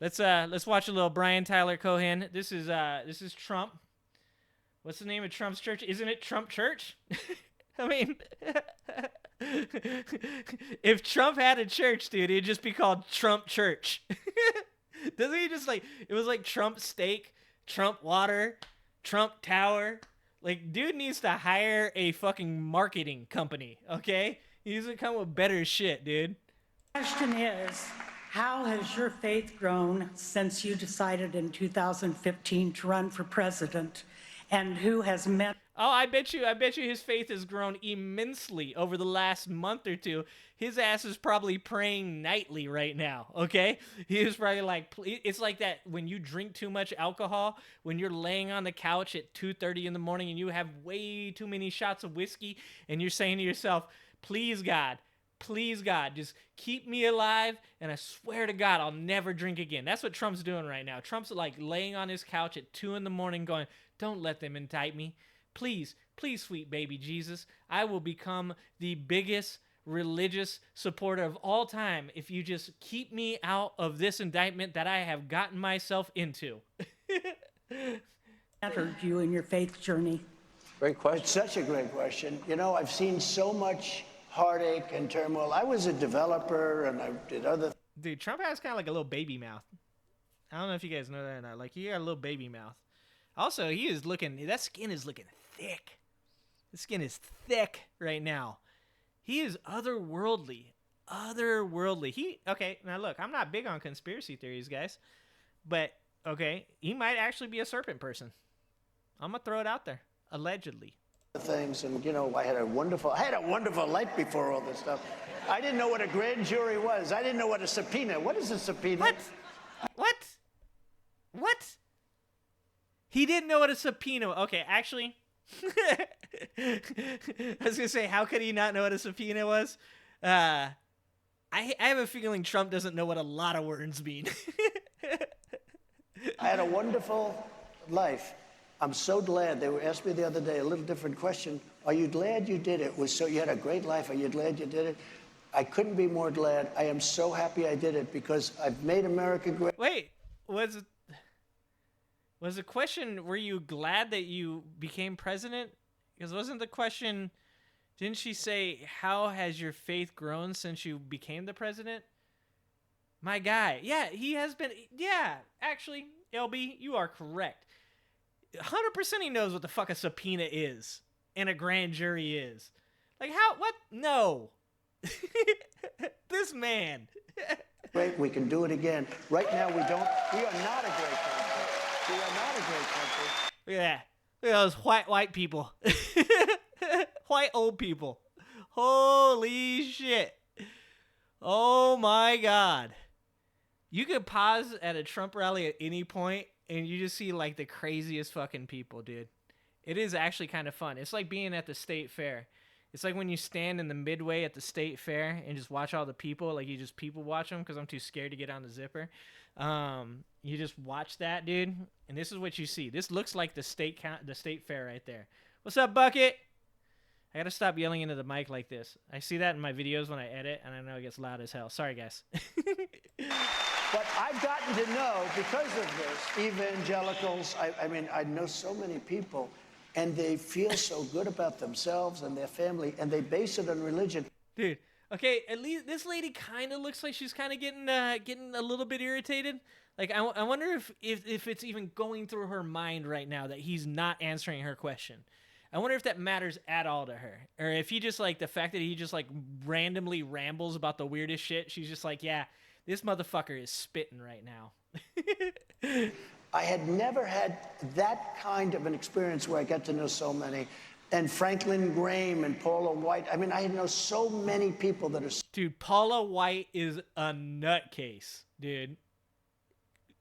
Let's watch a little Brian Tyler Cohen. This is Trump. What's the name of Trump's church? Isn't it Trump Church? I mean, if Trump had a church, dude, it'd just be called Trump Church. Doesn't he just like, it was like Trump Steak, Trump Water, Trump Tower. Like, dude needs to hire a fucking marketing company, okay? He needs to come with better shit, dude. The question is, how has your faith grown since you decided in 2015 to run for president? And who has met? Oh, I bet you his faith has grown immensely over the last month or two. His ass is probably praying nightly right now, okay? He is probably like, it's like that when you drink too much alcohol, when you're laying on the couch at 2:30 in the morning and you have way too many shots of whiskey and you're saying to yourself, please God, just keep me alive, and I swear to God, I'll never drink again. That's what Trump's doing right now. Trump's like laying on his couch at 2 in the morning going, don't let them indict me. Please, sweet baby Jesus, I will become the biggest religious supporter of all time if you just keep me out of this indictment that I have gotten myself into. Entered you in your faith journey? Great question. It's such a great question. You know, I've seen so much heartache and turmoil. I was a developer and I did other things. Dude, Trump has kind of like a little baby mouth. I don't know if you guys know that or not. Like, he got a little baby mouth. Also, that skin is looking thick. The skin is thick right now. He is otherworldly. Okay, now look, I'm not big on conspiracy theories, guys. But, okay, he might actually be a serpent person. I'm going to throw it out there. Allegedly. Things, and you know, I had a wonderful life before all this stuff. I didn't know what a grand jury was. I didn't know what a subpoena. What is a subpoena? What? He didn't know what a subpoena. Okay, actually, I was gonna say, how could he not know what a subpoena was? I have a feeling Trump doesn't know what a lot of words mean. I had a wonderful life. I'm so glad. They were asked me the other day a little different question. Are you glad you did it? You had a great life. Are you glad you did it? I couldn't be more glad. I am so happy I did it because I've made America great. Wait, was the question, were you glad that you became president? Because wasn't the question, didn't she say, how has your faith grown since you became the president? My guy. Yeah, he has been. Yeah, actually, LB, you are correct. 100% he knows what the fuck a subpoena is and a grand jury is. Like, how? What? No. This man. Great, we can do it again. Right now, we are not a great country. We are not a great country. Yeah. Look at those white people. White old people. Holy shit. Oh my God. You could pause at a Trump rally at any point and you just see like the craziest fucking people, dude. It is actually kind of fun. It's like being at the state fair. It's like when you stand in the midway at the state fair and just watch all the people, like you just people watch them because I'm too scared to get on the zipper. You just watch that, dude, and this is what you see. This looks like the state fair right there. What's up, Bucket? I gotta stop yelling into the mic like this. I see that in my videos when I edit, and I know it gets loud as hell. Sorry, guys. But I've gotten to know, because of this, evangelicals, I mean, I know so many people, and they feel so good about themselves and their family, and they base it on religion. Dude, okay, at least this lady kind of looks like she's kind of getting a little bit irritated. Like, I wonder if it's even going through her mind right now that he's not answering her question. I wonder if that matters at all to her. Or if he just, like, the fact that he just, like, randomly rambles about the weirdest shit, she's just like, yeah, this motherfucker is spitting right now. I had never had that kind of an experience where I got to know so many. And Franklin Graham and Paula White. I mean, I know so many people that are... Dude, Paula White is a nutcase, dude.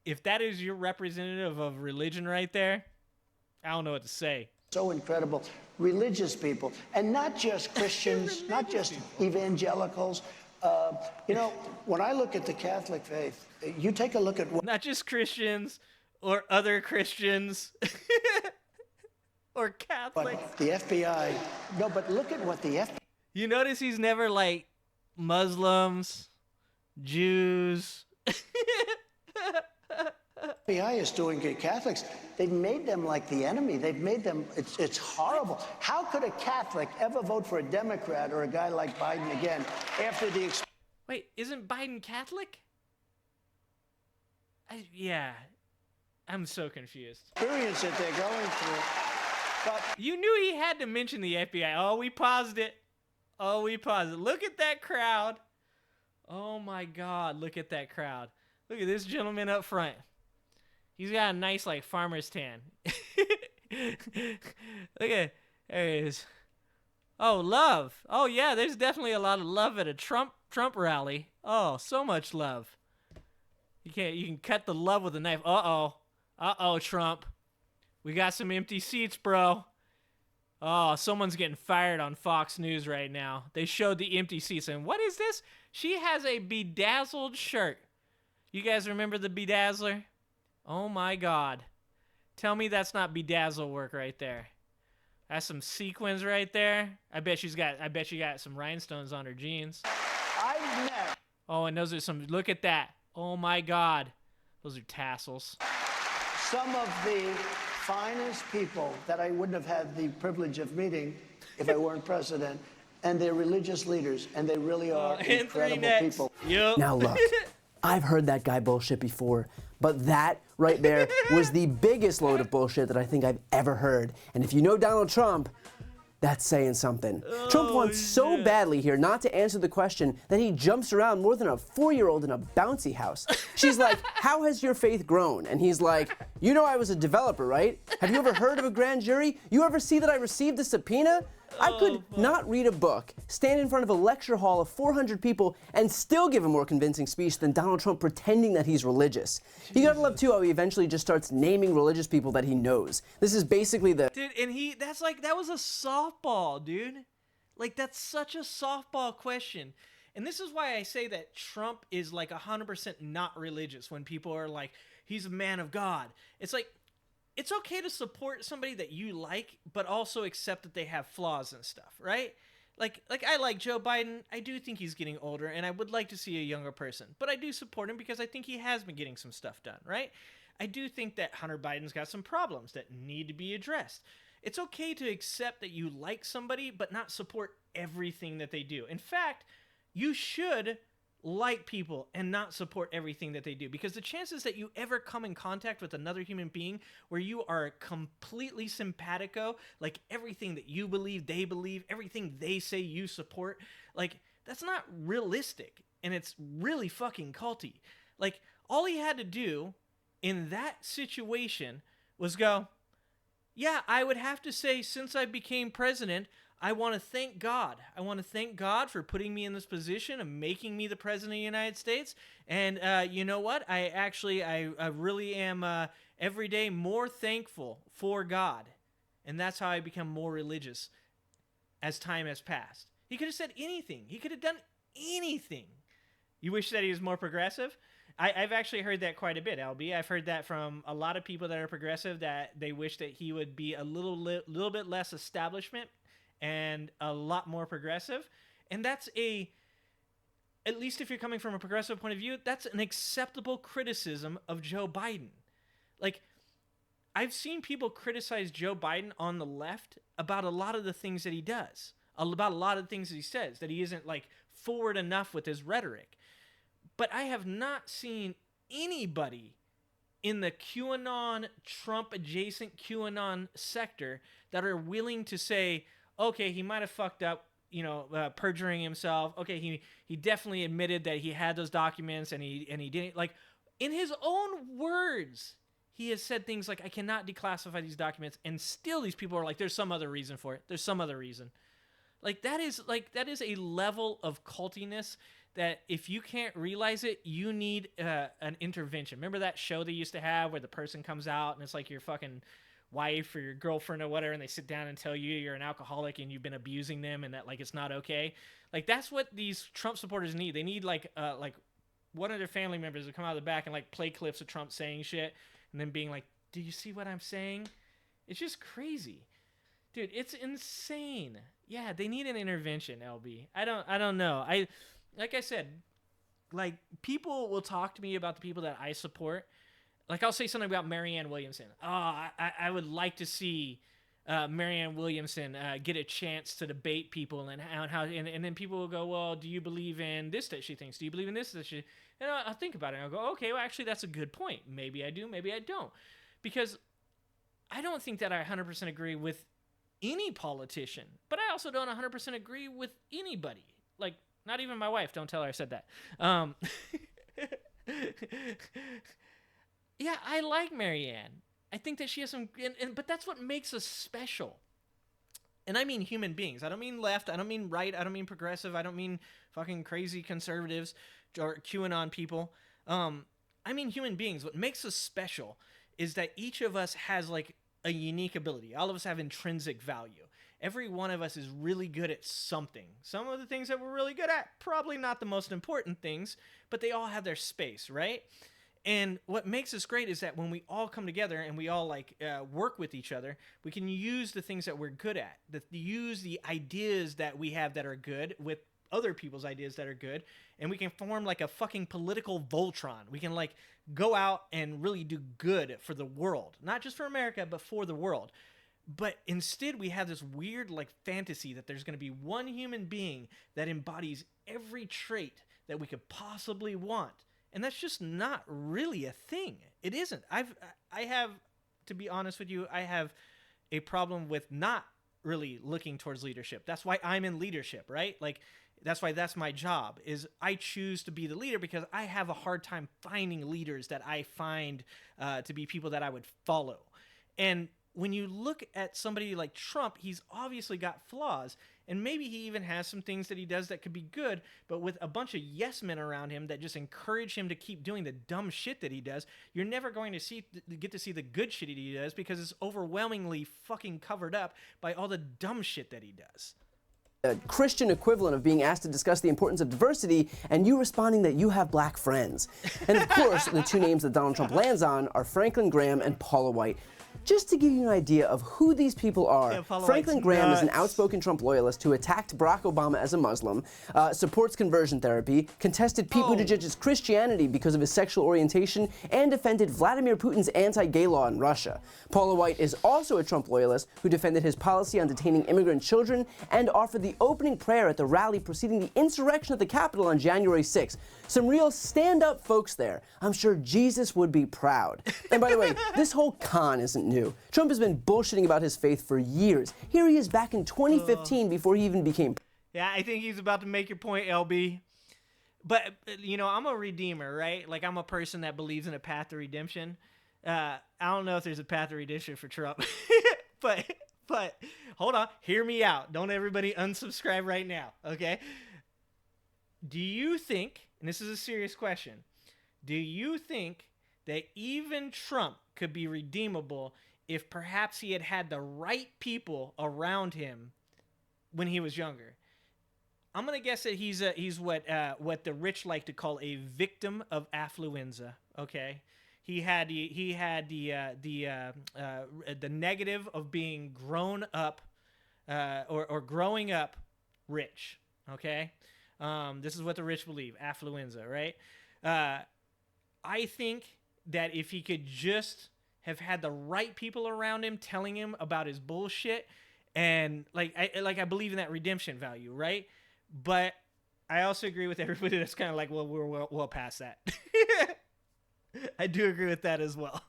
If that is your representative of religion right there, I don't know what to say. So incredible. Religious people. And not just Christians, not just evangelicals. You know, when I look at the Catholic faith, you take a look at... Not just Christians or other Christians or Catholics. But the FBI... No, but look at what the FBI... You notice he's never like Muslims, Jews. FBI is doing to Catholics. They've made them like the enemy. They've made them, it's horrible. How could a Catholic ever vote for a Democrat or a guy like Biden again after the Wait, isn't Biden Catholic? Yeah, I'm so confused. experience that they're going through? But You knew he had to mention the FBI. Oh, we paused it. Oh, we paused it. Look at that crowd. Oh my God, look at that crowd. Look at this gentleman up front. He's got a nice, like, farmer's tan. Look at, there he is. Oh, love. Oh yeah, there's definitely a lot of love at a Trump rally. Oh, so much love. You can cut the love with a knife. Uh-oh, Trump. We got some empty seats, bro. Oh, someone's getting fired on Fox News right now. They showed the empty seats, and what is this? She has a bedazzled shirt. You guys remember the bedazzler? Oh my God. Tell me that's not bedazzle work right there. That's some sequins right there. I bet she got some rhinestones on her jeans. I've met Oh, and those are some, look at that. Oh my God. Those are tassels. some of the finest people that I wouldn't have had the privilege of meeting if I weren't president, and they're religious leaders, and they really are And incredible 3 next. people. Yep. Now look, I've heard that guy bullshit before, but that right there was the biggest load of bullshit that I think I've ever heard. And if you know Donald Trump, that's saying something. Trump wants so badly here not to answer the question that he jumps around more than a 4-year-old in a bouncy house. She's like, how has your faith grown? And he's like, you know I was a developer, right? Have you ever heard of a grand jury? You ever see that I received a subpoena? I could not read a book, stand in front of a lecture hall of 400 people, and still give a more convincing speech than Donald Trump pretending that he's religious. You gotta love too how he eventually just starts naming religious people that he knows. This is basically the Dude, and that was a softball, dude. Like, that's such a softball question. And this is why I say that Trump is like 100% not religious when people are like, he's a man of God. It's like, it's okay to support somebody that you like, but also accept that they have flaws and stuff, right? Like I like Joe Biden. I do think he's getting older, and I would like to see a younger person. But I do support him because I think he has been getting some stuff done, right? I do think that Hunter Biden's got some problems that need to be addressed. It's okay to accept that you like somebody, but not support everything that they do. In fact, you should like people and not support everything that they do, because the chances that you ever come in contact with another human being where you are completely simpatico, like everything that you believe, they believe, everything they say you support, like that's not realistic, and it's really fucking culty. Like, all he had to do in that situation was go, yeah, I would have to say, since I became president, I want to thank God. I want to thank God for putting me in this position and making me the president of the United States. And you know what? I really am every day more thankful for God. And that's how I become more religious as time has passed. He could have said anything. He could have done anything. You wish that he was more progressive? I've actually heard that quite a bit, LB. I've heard that from a lot of people that are progressive, that they wish that he would be a little bit less establishment and a lot more progressive. And that's at least if you're coming from a progressive point of view, that's an acceptable criticism of Joe Biden. Like, I've seen people criticize Joe Biden on the left about a lot of the things that he does, about a lot of the things that he says, that he isn't like forward enough with his rhetoric. But I have not seen anybody in the QAnon, Trump-adjacent QAnon sector that are willing to say, okay, he might have fucked up, perjuring himself. Okay, he definitely admitted that he had those documents and he didn't. Like, in his own words, he has said things like, I cannot declassify these documents, and still these people are like, there's some other reason for it. There's some other reason. That is a level of cultiness that if you can't realize it, you need an intervention. Remember that show they used to have where the person comes out and it's like your fucking wife or your girlfriend or whatever, and they sit down and tell you you're an alcoholic and you've been abusing them and that like it's not okay. Like, that's what these Trump supporters need. They need like one of their family members to come out of the back and like play clips of Trump saying shit and then being like, do you see what I'm saying? It's just crazy. Dude, it's insane. Yeah, they need an intervention, LB. I don't know. Like I said, like, people will talk to me about the people that I support. Like, I'll say something about Marianne Williamson. Oh, I would like to see Marianne Williamson get a chance to debate people and then people will go, well, do you believe in this that she thinks? Do you believe in this that she? And I'll think about it and I'll go, okay, well, actually, that's a good point. Maybe I do, maybe I don't, because I don't think that I 100% agree with any politician, but I also don't 100% agree with anybody. Like, not even my wife. Don't tell her I said that. Yeah, I like Marianne. I think that she has some, but that's what makes us special. And I mean human beings. I don't mean left. I don't mean right. I don't mean progressive. I don't mean fucking crazy conservatives or QAnon people. I mean human beings. What makes us special is that each of us has like a unique ability. All of us have intrinsic value. Every one of us is really good at something. Some of the things that we're really good at, probably not the most important things, but they all have their space, right? And what makes us great is that when we all come together and we all work with each other, we can use the things that we're good at, use the ideas that we have that are good with other people's ideas that are good, and we can form like a fucking political Voltron. We can like go out and really do good for the world, not just for America, but for the world. But instead, we have this weird like fantasy that there's going to be one human being that embodies every trait that we could possibly want. And that's just not really a thing. It isn't. I have, to be honest with you, I have a problem with not really looking towards leadership. That's why I'm in leadership, right? Like, that's why that's my job, is I choose to be the leader because I have a hard time finding leaders that I find to be people that I would follow. And when you look at somebody like Trump, he's obviously got flaws, and maybe he even has some things that he does that could be good, but with a bunch of yes men around him that just encourage him to keep doing the dumb shit that he does, you're never going to get to see the good shit he does because it's overwhelmingly fucking covered up by all the dumb shit that he does. A Christian equivalent of being asked to discuss the importance of diversity and you responding that you have black friends. And of course, the two names that Donald Trump lands on are Franklin Graham and Paula White. Just to give you an idea of who these people are, Franklin Graham is an outspoken Trump loyalist who attacked Barack Obama as a Muslim, supports conversion therapy, contested Pete Buttigieg's Christianity because of his sexual orientation, and defended Vladimir Putin's anti-gay law in Russia. Paula White is also a Trump loyalist who defended his policy on detaining immigrant children and offered the opening prayer at the rally preceding the insurrection at the Capitol on January 6th. Some real stand-up folks there. I'm sure Jesus would be proud. And by the way, this whole con isn't new. Trump has been bullshitting about his faith for years. Here he is back in 2015 before he even became... Yeah, I think he's about to make your point, LB. But, you know, I'm a redeemer, right? Like, I'm a person that believes in a path to redemption. I don't know if there's a path to redemption for Trump. but hold on. Hear me out. Don't everybody unsubscribe right now, okay? Do you think, and this is a serious question, do you think that even Trump could be redeemable if perhaps he had had the right people around him when he was younger? I'm gonna guess that he's what the rich like to call a victim of affluenza. Okay, he had the negative of being grown up or growing up rich. Okay, this is what the rich believe, affluenza, right? I think that if he could just have had the right people around him telling him about his bullshit, and I believe in that redemption value, right? But I also agree with everybody that's kind of like, well, we're well past that. I do agree with that as well.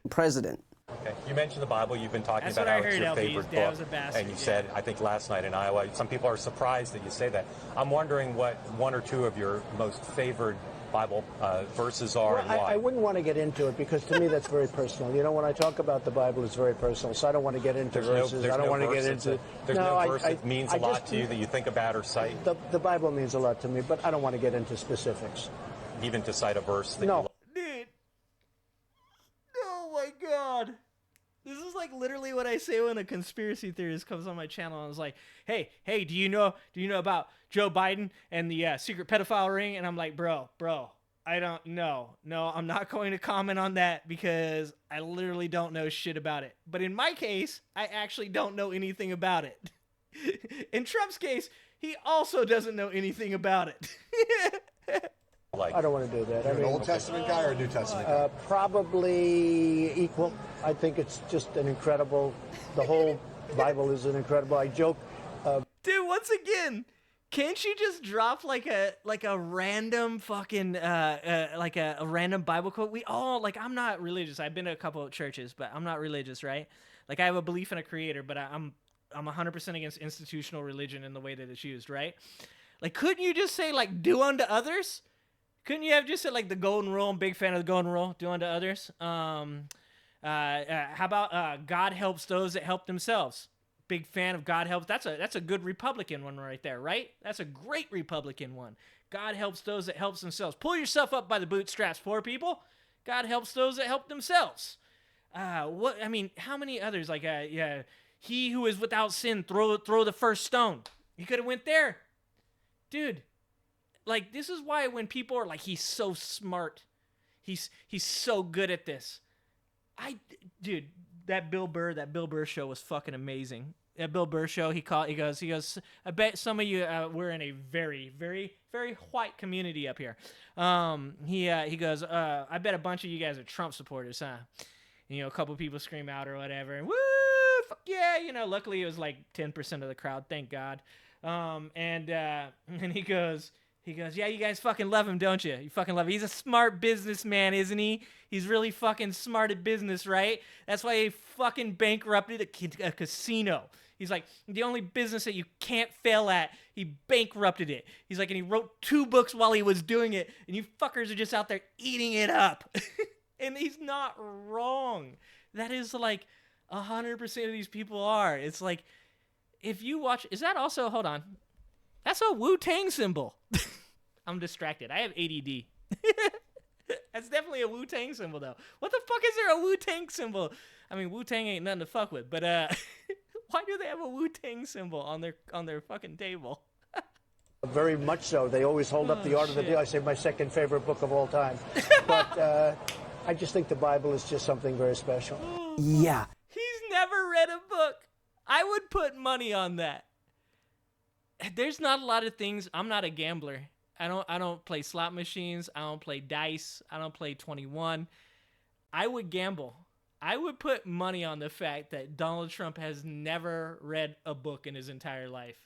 President. Okay. You mentioned the Bible. You've been talking That's about what I how it's heard, your LB. favorite His dad book, was a bastard, and you said, I think last night in Iowa, some people are surprised that you say that. I'm wondering what one or two of your most favored Bible verses are, and why. I wouldn't want to get into it because to me that's very personal. You know, when I talk about the Bible, it's very personal, so I don't want to get into verses. I don't want to get into... There's no verse that means a lot to you that you think about or cite? The Bible means a lot to me, but I don't want to get into specifics. Even to cite a verse that No. you Dude. Oh my God. This is like literally what I say when a conspiracy theorist comes on my channel and is like, hey, do you know about Joe Biden and the secret pedophile ring? And I'm like, bro, I don't know. No, I'm not going to comment on that because I literally don't know shit about it. But in my case, I actually don't know anything about it. In Trump's case, he also doesn't know anything about it. like? I don't want to do that. You're an Old Testament guy or a New Testament guy? Probably equal. I think it's just an incredible, the whole Bible is an incredible, I joke. Dude, once again, can't you just drop like a random fucking like a random Bible quote? We all, like, I'm not religious. I've been to a couple of churches, but I'm not religious, right? Like, I have a belief in a creator, but I'm 100% against institutional religion in the way that it's used, right? Like, couldn't you just say, like, do unto others? Couldn't you have just said, like, the golden rule? I'm a big fan of the golden rule. Do unto others. How about God helps those that help themselves? Big fan of God helps. That's a good Republican one right there, right? That's a great Republican one. God helps those that helps themselves. Pull yourself up by the bootstraps, poor people. God helps those that help themselves. What? I mean, how many others? Like, he who is without sin, throw the first stone. You could have went there. Dude, like, this is why when people are like, he's so smart, he's so good at this. Dude, that Bill Burr show was fucking amazing. That Bill Burr show, he goes, I bet some of you, we're in a very, very, very white community up here. He goes, I bet a bunch of you guys are Trump supporters, huh? And, you know, a couple people scream out or whatever, and woo, fuck yeah, you know, luckily it was like 10% of the crowd, thank God. And he goes, yeah, you guys fucking love him, don't you? You fucking love him. He's a smart businessman, isn't he? He's really fucking smart at business, right? That's why he fucking bankrupted a casino. He's like, the only business that you can't fail at, he bankrupted it. He's like, and he wrote 2 books while he was doing it, and you fuckers are just out there eating it up. And he's not wrong. That is like 100% of these people are. It's like, if you watch, is that also, hold on, that's a Wu-Tang symbol. I'm distracted. I have ADD. That's definitely a Wu-Tang symbol, though. What the fuck is there a Wu-Tang symbol? I mean, Wu-Tang ain't nothing to fuck with, but why do they have a Wu-Tang symbol on their fucking table? Very much so. They always hold up the Art of the Deal. I say my second favorite book of all time. But I just think the Bible is just something very special. Yeah. He's never read a book. I would put money on that. There's not a lot of things. I'm not a gambler. I don't play slot machines. I don't play dice. I don't play 21. I would gamble. I would put money on the fact that Donald Trump has never read a book in his entire life.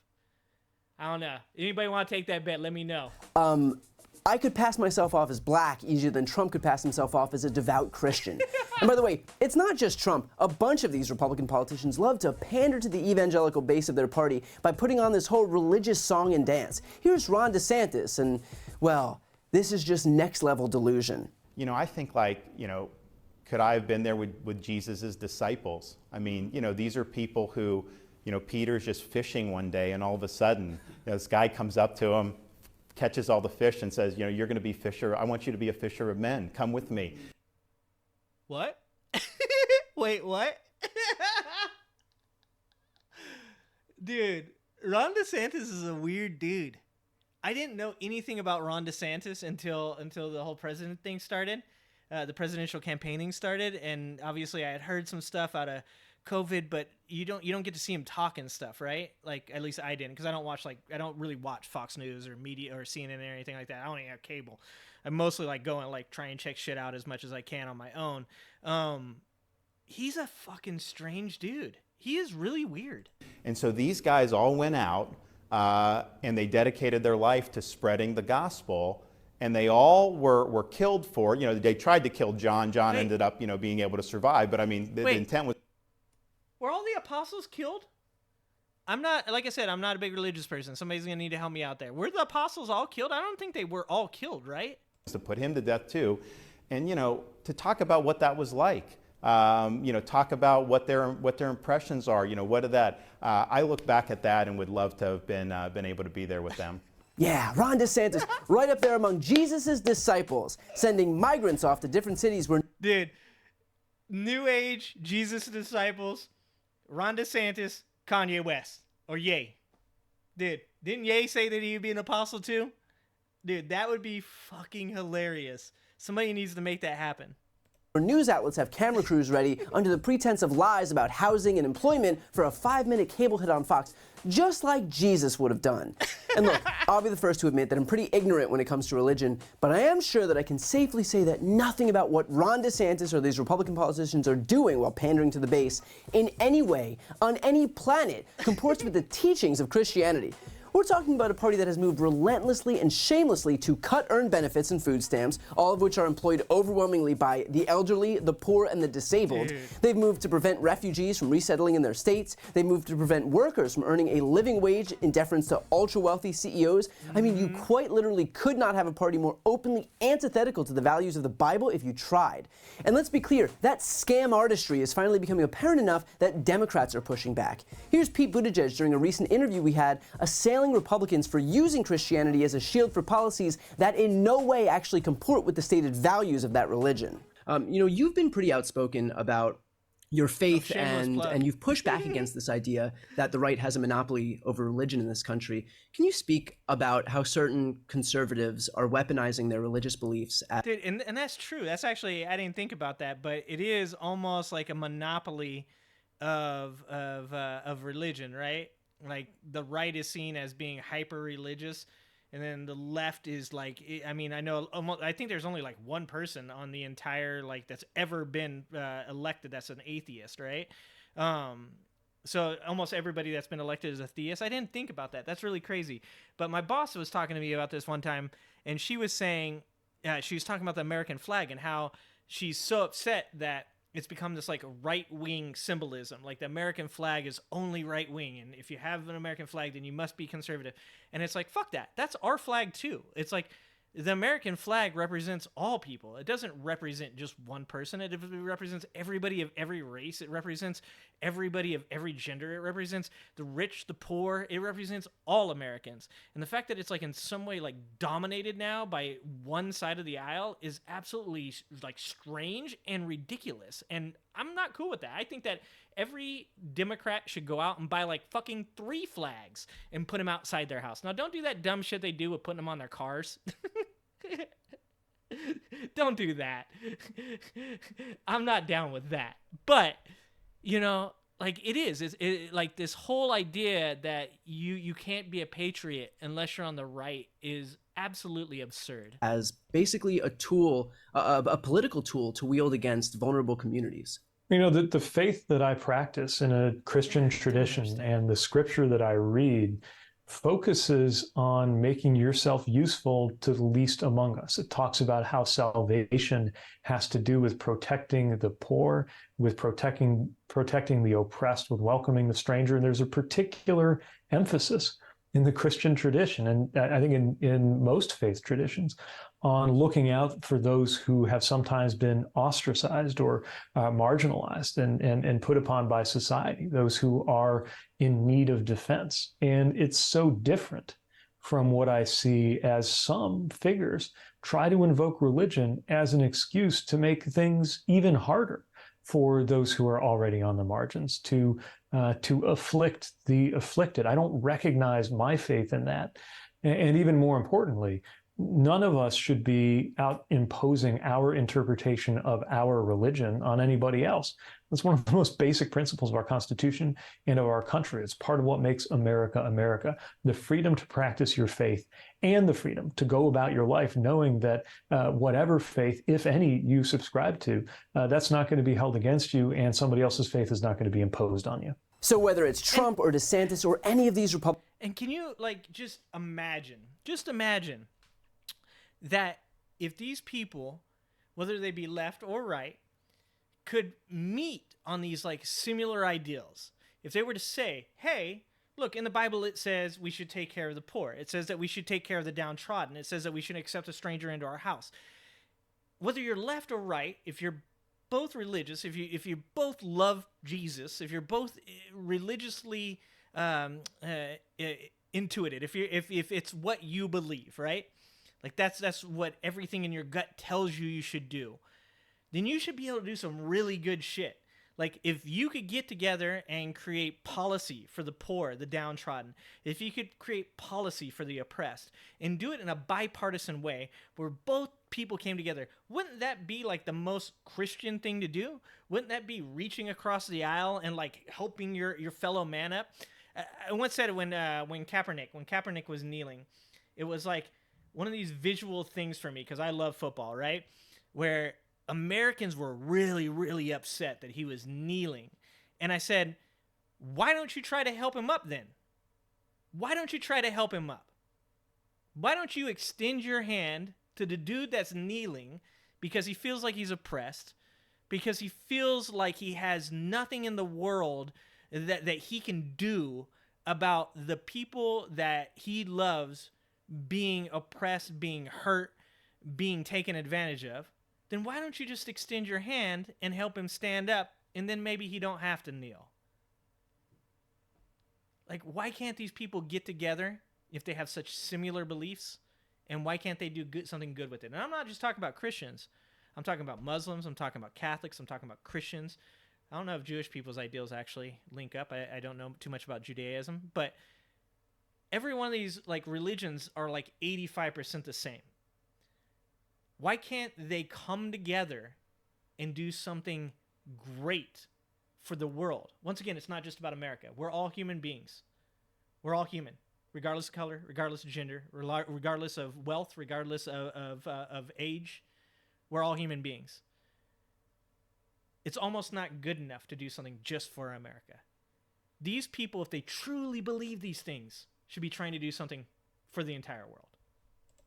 I don't know. Anybody want to take that bet? Let me know. I could pass myself off as black easier than Trump could pass himself off as a devout Christian. And by the way, it's not just Trump. A bunch of these Republican politicians love to pander to the evangelical base of their party by putting on this whole religious song and dance. Here's Ron DeSantis, and, well, this is just next-level delusion. You know, I think, like, you know, could I have been there with Jesus' disciples? I mean, you know, these are people who, you know, Peter's just fishing one day, and all of a sudden, you know, this guy comes up to him, catches all the fish and says, you know, you're going to be fisher. I want you to be a fisher of men. Come with me. What? Wait, what? Dude, Ron DeSantis is a weird dude. I didn't know anything about Ron DeSantis until the whole president thing started. The presidential campaigning started, and obviously I had heard some stuff out of COVID, but you don't get to see him talk and stuff, right? Like, at least I didn't, because I don't really watch Fox News or media or CNN or anything like that. I don't even have cable. I mostly like go and like try and check shit out as much as I can on my own. He's a fucking strange dude. He is really weird. And so these guys all went out and they dedicated their life to spreading the gospel, and they all were killed for, you know, they tried to kill John. John ended up, you know, being able to survive, but I mean, the intent was. Were all the apostles killed? I'm not, like I said, I'm not a big religious person. Somebody's going to need to help me out there. Were the apostles all killed? I don't think they were all killed, right? To put him to death too. And, you know, to talk about what that was like. You know, talk about what their impressions are. You know, what did that, I look back at that and would love to have been able to be there with them. Yeah, Ron DeSantis, right up there among Jesus' disciples, sending migrants off to different cities where... Dude, New Age, Jesus' disciples, Ron DeSantis, Kanye West, or Ye. Dude, didn't Ye say that he would be an apostle too? Dude, that would be fucking hilarious. Somebody needs to make that happen. News outlets have camera crews ready under the pretense of lies about housing and employment for a 5-minute cable hit on Fox, just like Jesus would have done. And look, I'll be the first to admit that I'm pretty ignorant when it comes to religion, but I am sure that I can safely say that nothing about what Ron DeSantis or these Republican politicians are doing while pandering to the base in any way, on any planet, comports with the teachings of Christianity. We're talking about a party that has moved relentlessly and shamelessly to cut earned benefits and food stamps, all of which are employed overwhelmingly by the elderly, the poor, and the disabled. They've moved to prevent refugees from resettling in their states. They've moved to prevent workers from earning a living wage in deference to ultra-wealthy CEOs. I mean, you quite literally could not have a party more openly antithetical to the values of the Bible if you tried. And let's be clear, that scam artistry is finally becoming apparent enough that Democrats are pushing back. Here's Pete Buttigieg during a recent interview we had, assailing Republicans for using Christianity as a shield for policies that in no way actually comport with the stated values of that religion. You've been pretty outspoken about your faith, and you've pushed back against this idea that the right has a monopoly over religion in this country. Can you speak about how certain conservatives are weaponizing their religious beliefs? Dude, and that's true. That's actually, I didn't think about that, but it is almost like a monopoly of religion, right? Like the right is seen as being hyper religious, and then the left is like, I mean, I think there's only like one person on the entire, like, that's ever been elected that's an atheist, right? So almost everybody that's been elected is a theist. I didn't think about that. That's really crazy. But my boss was talking to me about this one time, and she was saying, she was talking about the American flag and how she's so upset that it's become this like right-wing symbolism. Like the American flag is only right-wing, and if you have an American flag, then you must be conservative. And it's like, fuck that. That's our flag too. It's like the American flag represents all people. It doesn't represent just one person. It represents everybody of every race. It represents everybody of every gender. It represents the rich, the poor. It represents all Americans. And the fact that it's like in some way like dominated now by one side of the aisle is absolutely like strange and ridiculous. And I'm not cool with that. I think that every Democrat should go out and buy like fucking 3 flags and put them outside their house. Now, don't do that dumb shit they do with putting them on their cars. Don't do that. I'm not down with that. But, like it's like this whole idea that you can't be a patriot unless you're on the right is absolutely absurd. As basically a tool, a political tool to wield against vulnerable communities. The faith that I practice in a Christian tradition and the scripture that I read focuses on making yourself useful to the least among us. It talks about how salvation has to do with protecting the poor, with protecting the oppressed, with welcoming the stranger. And there's a particular emphasis in the Christian tradition, and I think in most faith traditions, on looking out for those who have sometimes been ostracized or marginalized and put upon by society, those who are in need of defense. And it's so different from what I see as some figures try to invoke religion as an excuse to make things even harder for those who are already on the margins, to afflict the afflicted. I don't recognize my faith in that. And even more importantly, none of us should be out imposing our interpretation of our religion on anybody else. That's one of the most basic principles of our Constitution and of our country. It's part of what makes America, America. The freedom to practice your faith and the freedom to go about your life knowing that whatever faith, if any, you subscribe to, that's not going to be held against you, and somebody else's faith is not going to be imposed on you. So whether it's Trump or DeSantis or any of these Republicans... And can you, just imagine that if these people, whether they be left or right, could meet on these similar ideals. If they were to say, hey, look, in the Bible it says we should take care of the poor. It says that we should take care of the downtrodden. It says that we should accept a stranger into our house. Whether you're left or right, if you're both religious, if you both love Jesus, if you're both religiously intuited, if it's what you believe, right? That's what everything in your gut tells you should do. Then you should be able to do some really good shit. If you could get together and create policy for the poor, the downtrodden, if you could create policy for the oppressed, and do it in a bipartisan way where both people came together. Wouldn't that be like the most Christian thing to do? Wouldn't that be reaching across the aisle and like helping your fellow man up? I once said it when Kaepernick was kneeling, it was like one of these visual things for me because I love football, right? Where Americans were really, really upset that he was kneeling. And I said, why don't you try to help him up then? Why don't you try to help him up? Why don't you extend your hand to the dude that's kneeling because he feels like he's oppressed, because he feels like he has nothing in the world that he can do about the people that he loves being oppressed, being hurt, being taken advantage of, then why don't you just extend your hand and help him stand up, and then maybe he don't have to kneel? Like, why can't these people get together if they have such similar beliefs, and why can't they do something good with it? And I'm not just talking about Christians. I'm talking about Muslims. I'm talking about Catholics. I'm talking about Christians. I don't know if Jewish people's ideals actually link up. I don't know too much about Judaism, but every one of these like religions are like 85% the same. Why can't they come together and do something great for the world? Once again, it's not just about America. We're all human beings. We're all human, regardless of color, regardless of gender, regardless of wealth, regardless of age. We're all human beings. It's almost not good enough to do something just for America. These people, if they truly believe these things, should be trying to do something for the entire world.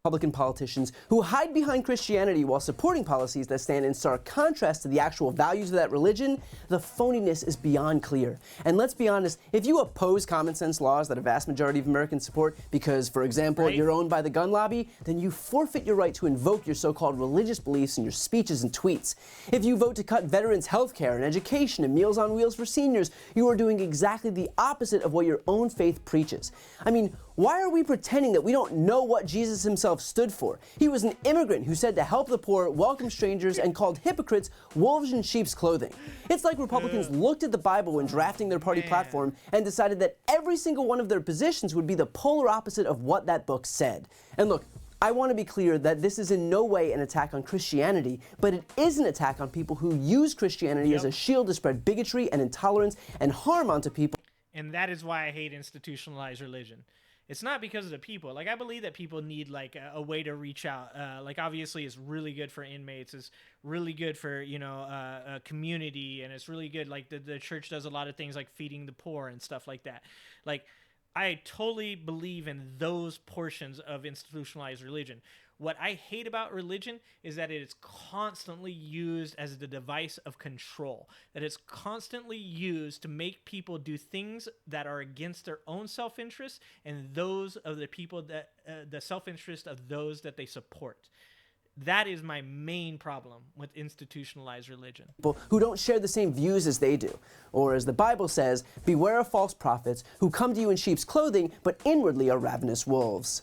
Republican politicians who hide behind Christianity while supporting policies that stand in stark contrast to the actual values of that religion, the phoniness is beyond clear. And let's be honest, if you oppose common sense laws that a vast majority of Americans support because, for example, you're owned by the gun lobby, then you forfeit your right to invoke your so-called religious beliefs in your speeches and tweets. If you vote to cut veterans' health care and education and Meals on Wheels for seniors, you are doing exactly the opposite of what your own faith preaches. I mean, why are we pretending that we don't know what Jesus himself stood for? He was an immigrant who said to help the poor, welcome strangers, and called hypocrites wolves in sheep's clothing. It's like Republicans looked at the Bible when drafting their party platform and decided that every single one of their positions would be the polar opposite of what that book said. And look, I want to be clear that this is in no way an attack on Christianity, but it is an attack on people who use Christianity as a shield to spread bigotry and intolerance and harm onto people. And that is why I hate institutionalized religion. It's not because of the people. Like, I believe that people need, like, a way to reach out. Like, obviously, it's really good for inmates. It's really good for, you know, a community. And it's really good. Like, the church does a lot of things like feeding the poor and stuff like that. Like, I totally believe in those portions of institutionalized religion. What I hate about religion is that it is constantly used as the device of control, that it's constantly used to make people do things that are against their own self-interest and those of the people that, the self-interest of those that they support. That is my main problem with institutionalized religion. People who don't share the same views as they do. Or as the Bible says, beware of false prophets who come to you in sheep's clothing, but inwardly are ravenous wolves.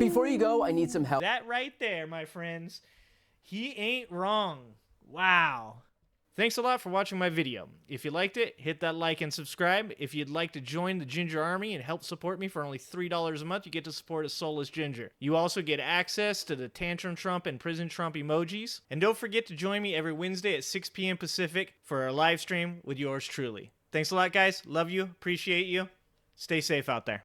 Before you go, I need some help. That right there, my friends. He ain't wrong. Wow. Thanks a lot for watching my video. If you liked it, hit that like and subscribe. If you'd like to join the Ginger Army and help support me for only $3 a month, you get to support a soulless ginger. You also get access to the Tantrum Trump and Prison Trump emojis. And don't forget to join me every Wednesday at 6 p.m. Pacific for a live stream with yours truly. Thanks a lot, guys. Love you. Appreciate you. Stay safe out there.